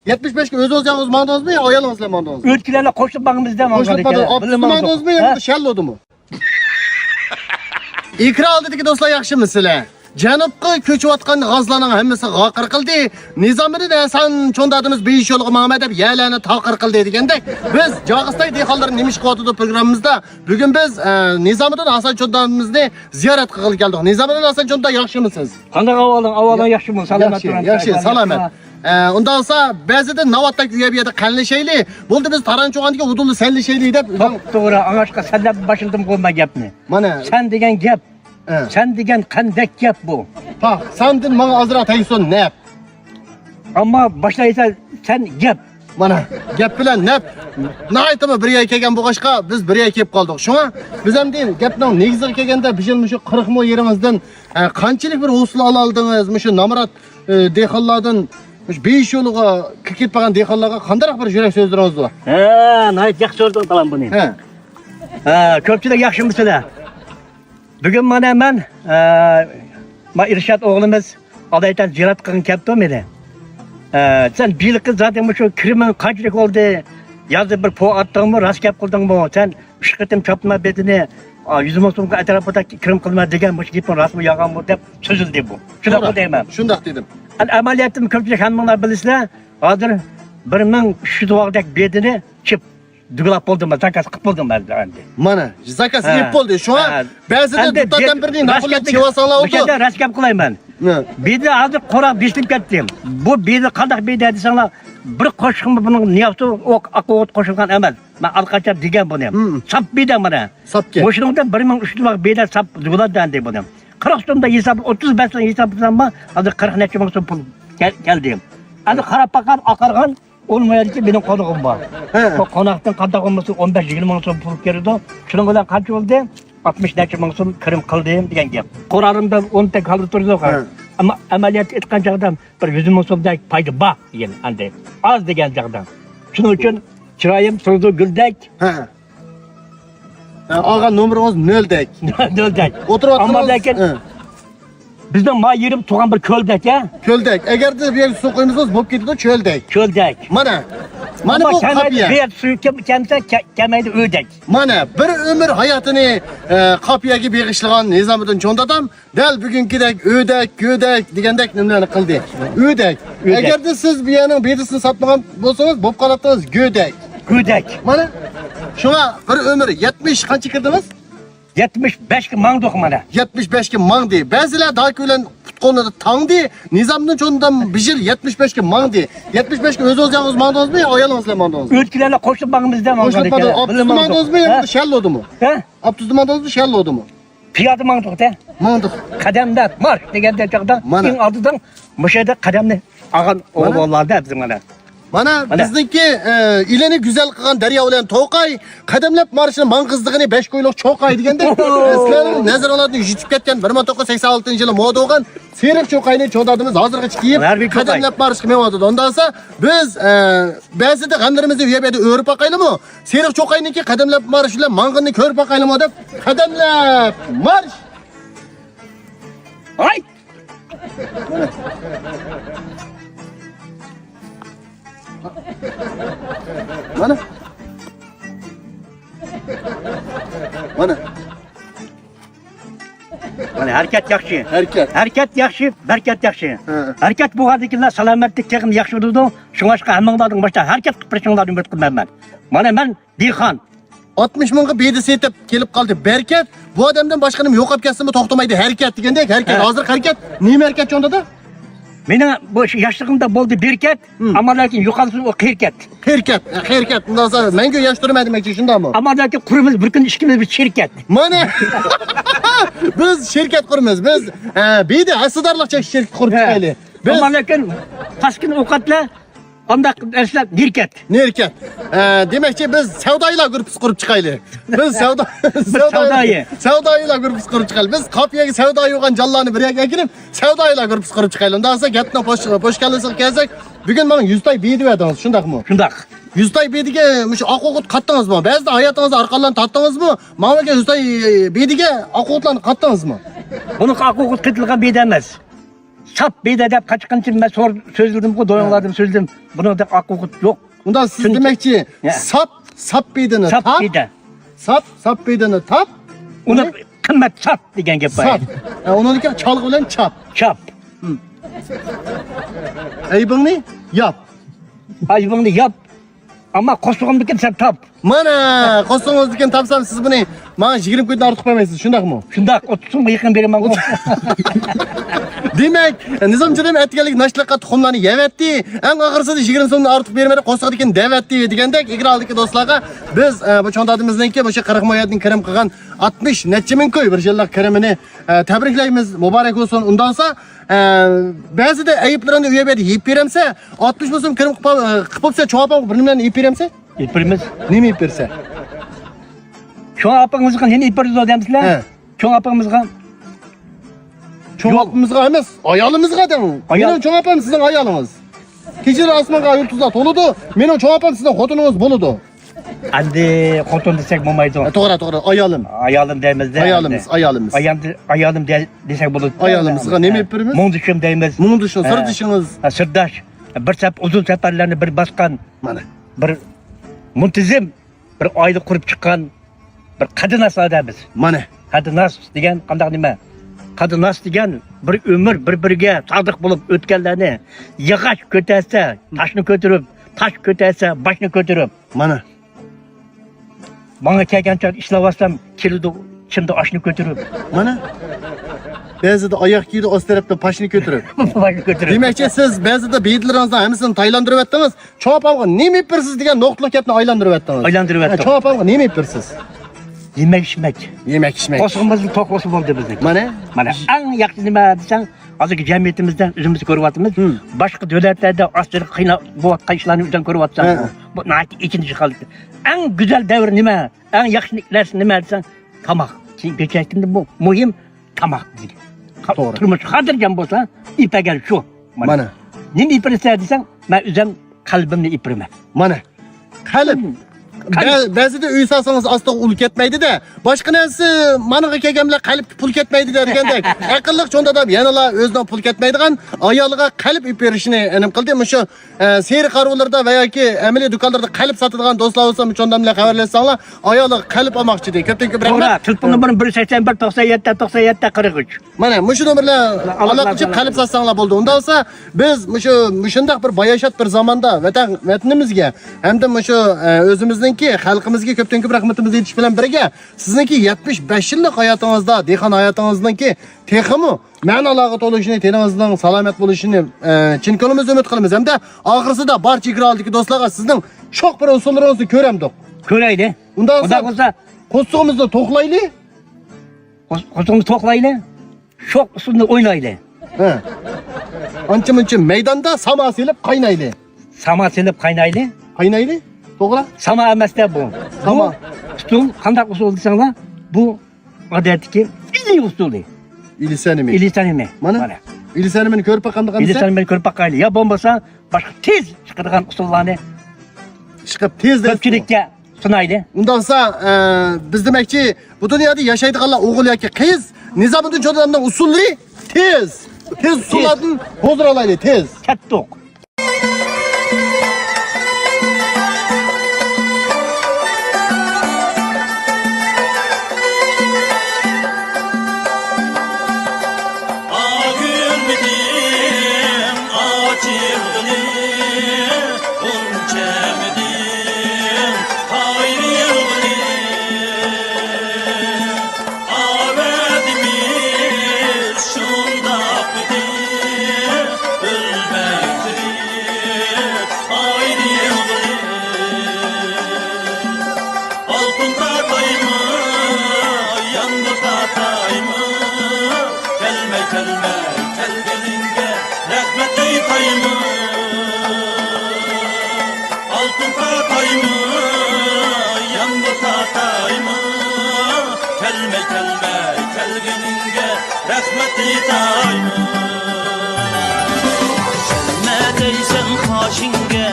75 öz olacağınız mandınız mı ya ayalınızla mandınız mı? Ötkilerle koşup bağımızda mı? Koşup mandınız mı ya şell oldu mu? İkra aldı dedi ki dostlar yaxşı mısılar? Janubga ko'chayotgan g'azlarning hammasi g'oqir qildi. Nizomida san cho'ndadimiz 5 yo'lga Muhammad deb yalani taqir qildi degandek. Biz Jog'iston dehqonlari nima ish qilyapti programmamizda bugun biz Nizomidin Hasan cho'ndamizni ziyorat qilib keldik. Nizomidin Hasan cho'nda yaxshimisiz? Qanday ahvoling yaxshimi? Salomat turibsiz? Yaxshi, salomat. Undan sonra ba'zida Navotda uya bu yerda qanlashayli. Bo'ldi biz Tarancho'g'andiga udulni sanlashayli deb. To'g'ri, angashqa sanlab boshildim qo'yma gapni. Mana sen degan gap sen degan qanday gap bu? Bak, sendin bana azra tayson ne yap? Amma boshlaysa sen gap. Mana gap bilan nap. Ne aytimi bir yer kelgan bo'g'ashqa biz bir yer kelib qoldik. Shunga biz ham deylik, gapning negiziga kelganda bijil shu 40 ming yerimizdan qanchalik bir hosil ola oldingiz? Shu Namrat dehqonlardan 5 yo'lga ketmagan dehqonlarga qanday bir yurak so'zlaringiz bor? Nayt yaxshi so'rding talam buni. Ko'pchilik yaxshimisizlar? Bugun mana men Irshad o'g'limiz adaytan ziyorat qilgan kelibdim edi. Sen bilqi zaten shu kirmin qanchalik oldi? Yozib bir po attingmi, rost gap qildingmi? Sen ishqitim chopma betini 100 ming so'mga atrofida kirim qilma degan bu gapni rasmi yog'anmi deb so'zildi bu. Shunday deyman. Shunday dedim. Amaliyatim ko'pchilik hammanglar bilasizlar. Hozir 1300 vaqtdek betini chip duglab bo'ldim, zakaz qilib bo'ldim endi. Mana, zakaz qilib bo'ldi. Shu ba'zida duttadan birning nafilat chevasalar oldu. O'shada raskab qilayman. Bedi hozir qo'raq beslib ketdim. Bu bedi qanday bedi desanglar, bir qo'shiqmi buning niyati aqo't qo'shilgan emas. Men alqachab degan buni. Sap bedi mana. Sapga. O'shunda 1300 vaqt bedi sap dugladan deb buni. 40 so'mda hesab 35 so'm hesab qilsam, hozir 40 necha ming so'm pul keldim. Endi qarab baqar oqargan olmayadi ki benim konuğum var. O konaktan qanday olmasa 15-20 ming so'm pul keldi. Shuning bilan qancha bo'ldi? 60 necha ming so'm kirim qildim degan gap. Qo'rarimda 10 ta qoldi turdi. Ammo amaliyot etgan joydan bir 100 ming so'mdek foyda bor degan andi. Az degan joydan. Shuning uchun chiroyim so'zda guldek. Olgan nomeringiz 0dek. 0dek. O'tiryapsiz. Ammo lekin bizden ma yerim tuğan bir köldek ya. Köldek. Eğer de bir su koymuşsanız bop ketidi çöldek. Köldek. Mana. Mana bu kapıya. Bir suyu kendisi kemeydi ödek. Mana bir ömür hayatını kapıya gibi bağışlayan Nizamidin Ço'ndadam del bugünkidek ödek, gödek degandek nimelerini kıldı. Ödek. Eğer de siz bir yanın bedisini satmagan bolsanız bop kalattınız gödek. Gödek. Mana. Şuna bir ömür 70 kaç kirdiniz? 75 mang mana. 75 ki mang diye. Bazılar daha kölen futkolunu tang diye. Nizamidin Ço'ndan bijil 75 ki mang diye. 75 ki öz olacağınız mandınız mı ya ayalınızla mandınız mı? Ötkilerle koşup bağımızda mı? Koşup mandınız. Abdüzlü mandınız mı ya şell oldu mu? Abdüzlü mandınız mı şell oldu mu? Piyadı mandık da. Mandık. Kademde marş degende çağda. En altıdan müşahede kademli. Ağan oğullarda bizim ana. Mana bizniki ileni güzel kılgan Derya olan To'qay qadamlab marşını mang'izligini 5 ko'yliq Cho'qay deganda sizlarning nazarlaringizga yetib ketgan 1986-yili moda bo'lgan Seriq Cho'qayni cho'dadimiz hozirgacha kiyib qadamlab marş qilmayapti. Ondan sonra biz ba'zida g'amlarimizni uyab o'rib aqaylimi? Seriq Cho'qayniki qadamlab marş bilan mang'inni ko'rib aqaylimi deb qadamlab marş. Ay! Mana. Mana. Mana hareket yaxshi. Hareket yaxshi, berkat yaxshi. Hareket bu hadikilar salomatlik tegim yaxshi bo'ldi. Shunga hammanglarning boshda hareket qilib turishinglarni umid qilaman. Mana men dehqon 60 mingga bedisi etib kelib qoldi. Berkat bu odamdan boshqa nima yo'qolib ketsinmi to'xtamaydi. Hareket degandek, hareket. Hozir hareket. Nima hareket cho'ndada? Mening bu yoshligimda bo'ldi berkat, ammo lekin yo'qolsin o qirkat. Qirkat. Bundan sonra menga yosh turmaydi demakchi, shundaymi? Ammo lekin qurimiz bir kun ishkimiz bir shirkat. Mana. Biz shirkat quramiz. Biz bedi asdarlikcha shirkat qurib chiqayli. Ammo lekin taskin ovqatlar Onda ersler nirket. Demakchi biz savdoyilar guruhi qurib chiqaylik. Biz savdoyilar guruhi qurib chiqaylik. Biz Qopiyaga savdo yo'g'an jonlarni bir yerga kirib, savdoyilar guruhi qurib chiqaylik. Undan so'ng gapni po'shkalasiga kelsak, bugun men 100 tay bedi verdingiz, shundaqmi? Shundaq. 100 tay bediga mush oq ovqat qatdingizmi? Ba'zida hayotingizni orqadan tatdingizmi? Menga 100 tay bediga oq ovqatlarni qatdingizmi? Buni oq ovqat qitilgan bedi emas. sap beyde dep kaçkın için ben sözledim bu doyunladım sözledim. Bunu da akıkut yok. Unda siz Çünkü- demekçi Ya. sap beydini Sap tap. beyde. Sap beydini tap. Onu kımmet sap degen gep var. Sap. Onun için çalgı bilen çap. Çap. Aybını yap. Ayıbını yap. Ama kosuğumdaki sen tap. Mana qo'stingizni tapsam siz buni mana 20 kundan ortiq qo'ymaysiz, shundaqmi? Şundak otursun yıkın benim ağam. Demak, Nizomchidan aytganlik nashliqqa tuxumlarni yevatdi, eng oxirsida 20 so'mdan ortiq bermadi, qo'shiq ekan devatdi degandek, igraldiki do'stlarga biz bu cho'ntadimizniki o'sha 40 moyatning kirim qilgan 60 necha ming ko'y bir yillik kirimini tabriklaymiz, muborak bo'lsin. Undansa ba'zida ayıplarni uyab yeb beramsa, 60 so'm kirim qilib bo'lsa, cho'pam bir nimalarni yeb beramsa, İpimiz. nima yeb bersa? Şu apağımızga yeni ipimiz o demişler. He. Şu apağımızga. Çoğalımızga emas, ayalımızga dedim. Ayal. Benim çoğapam sizin ayalınız. Keçir asmanға yurtuzda toludu, benim çoğapam sizin xotununuz boludu. Hadi kotun desek olmaydı. To'g'ri, ayalım. Ayalım deymiz de. Ayalımız. Ayalım desek bulur. Ayalımızga ne yap berimiz? Munduşum deymiz. Bunun dışında sır dışınız. Sırdaş. Uzun seferlerini bir baskan, Mana. bir muntizim, bir ayda kurup çıkan bir kadın asademiz. Mana. Kadın as degen qandaq nima? Kadın as degen bir ömür bir-biriga sodiq bo'lib o'tganlarni yig'ash ko'tarsa, toshni ko'tarib, tosh ko'tarsa, boshni ko'tarib. Mana. Menga kelgancha ishlavasam, keldi chimda oshni ko'tarib. Mana. Ba'zida oyoq kiydi, o'z tarafda pashni ko'tarib. Boshni ko'tarib. Demakchi siz ba'zida beyitlaringizdan hammasini taylantirib o'tdingiz. Cho'pamga nima yeb bersiz degan nuqtali gapni aylantirib o'tdingiz. Aylantirib o'tdim. Cho'pamga nima yeb bersiz? Yemek içmek. Yemek içmek. Qo'shig'imizning to'qosi bo'ldi bizning. Mana. Mana eng yaxshi nima desang, hozirgi jamiyatimizda o'zimiz ko'ryapmiz. Boshqa davlatlarda ostiga qiynab bo'layotgan ishlarni o'zdan ko'ryapsan. Bu nati ikkinchi holat. Eng go'zal davr nima? Eng yaxshi narsa nima desang, tomoq. Kechakimda bu muhim tomoq deydi. To'g'ri. Turmush xotirjam bo'lsa, ipagal shu. Mana. Nima ipirsa desang, men o'zim qalbimni ipiraman. Mana. Qalb. Ba'zida uy solsangiz aslo ul ketmaydi-da. Boshqa narsa managa kelganlar qalb pul ketmaydi degandek. Aqlliq cho'ndadam yanala o'zidan pul ketmaydigan ayoliga qalb ip berishini anim qildi. Mushu seyr qarovlarda va yoki amaliy do'konlarda qalb sotadigan do'stlar bo'lsa, muchondamlar xabarlashsanglar, ayoli qalb olmoqchi deydi. Ko'pdan-ko'p To'g'ri, telefon nomerim 181 97 97 43. Mana mushu nomerlar aloqachi qalb sotsanglar bo'ldi. Unda olsa biz mushundaq bir boyashat bir zamonda vatanimizga hamda mushu o'zimizning xalqimizga ko'pdan ko'p rahmatimizni aytish bilan birga sizningki 75 yillik hayotingizda, dehqon hayotingizningki texmi ma'nolarga to'lishini, teningizning salomat bo'lishini chin ko'nglimizda umid qilamiz. Hamda oxirsida barcha igraldagi do'stlarga sizning sho'x bir usullaringizni ko'ramdik. Ko'rayli. Undan Xudo bo'lsa, qo'stig'imizni to'qlaylik. qo'stig'imizni to'qlayli. Sho'x usulni o'ynayli. Ha. Ancha-muncha maydonda samo selib qaynayli. Sama selib qaynayli. Qaynayli? To'g'ri? Sama emasda bu. Sama. Usul qanday usul desanglar, bu odatdagi ilmiy usuli. İlisanimi. İlisanimi. Mana. İlisanimini ko'rib qanday qilsa? İlisanimi ko'rib baqqayli. Ya bo'lmasa, boshqa tez chiqadigan usullarni chiqib tezda ko'pchilikka sunayli. Undaqsa biz demakchi bu dunyoda yashaydiganlar o'g'il yoki qiz Nizomiddin Cho'damning usullari tez usullarni hozir olaylik, tez. Kattoq. Ne deysen haşinge